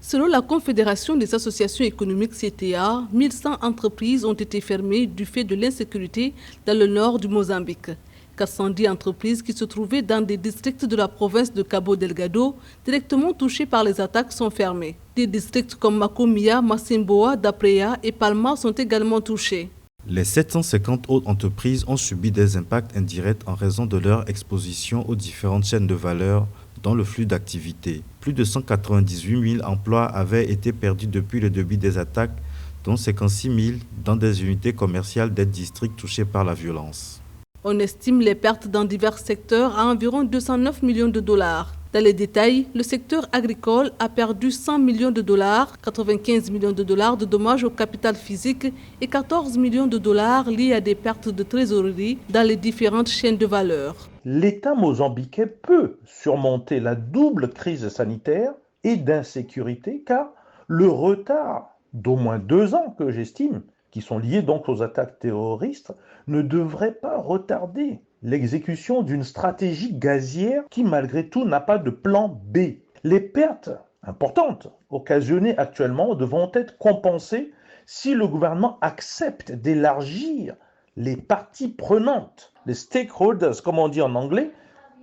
Selon la Confédération des associations économiques CTA, 1100 entreprises ont été fermées du fait de l'insécurité dans le nord du Mozambique. 410 entreprises qui se trouvaient dans des districts de la province de Cabo Delgado, directement touchés par les attaques, sont fermés. Des districts comme Macomia, Massimboa, Daprea et Palma sont également touchés. Les 750 autres entreprises ont subi des impacts indirects en raison de leur exposition aux différentes chaînes de valeur dans le flux d'activité. Plus de 198 000 emplois avaient été perdus depuis le début des attaques, dont 56 000 dans des unités commerciales des districts touchés par la violence. On estime les pertes dans divers secteurs à environ 209 millions de dollars. Dans les détails, le secteur agricole a perdu 100 millions de dollars, 95 millions de dollars de dommages au capital physique et 14 millions de dollars liés à des pertes de trésorerie dans les différentes chaînes de valeur. L'État mozambiquais peut surmonter la double crise sanitaire et d'insécurité car le retard d'au moins 2 ans que j'estime, qui sont liés donc aux attaques terroristes, ne devrait pas retarder l'exécution d'une stratégie gazière qui malgré tout n'a pas de plan B. Les pertes importantes occasionnées actuellement devront être compensées si le gouvernement accepte d'élargir les parties prenantes, les stakeholders comme on dit en anglais,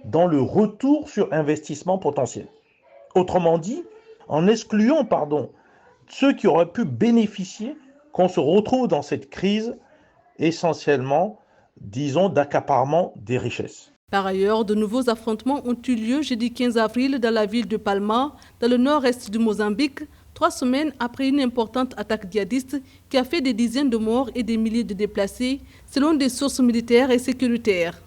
dans le retour sur investissement potentiel. Autrement dit, en excluant ceux qui auraient pu bénéficier qu'on se retrouve dans cette crise essentiellement, disons, d'accaparement des richesses. Par ailleurs, de nouveaux affrontements ont eu lieu jeudi 15 avril dans la ville de Palma, dans le nord-est du Mozambique, 3 semaines après une importante attaque djihadiste qui a fait des dizaines de morts et des milliers de déplacés, selon des sources militaires et sécuritaires.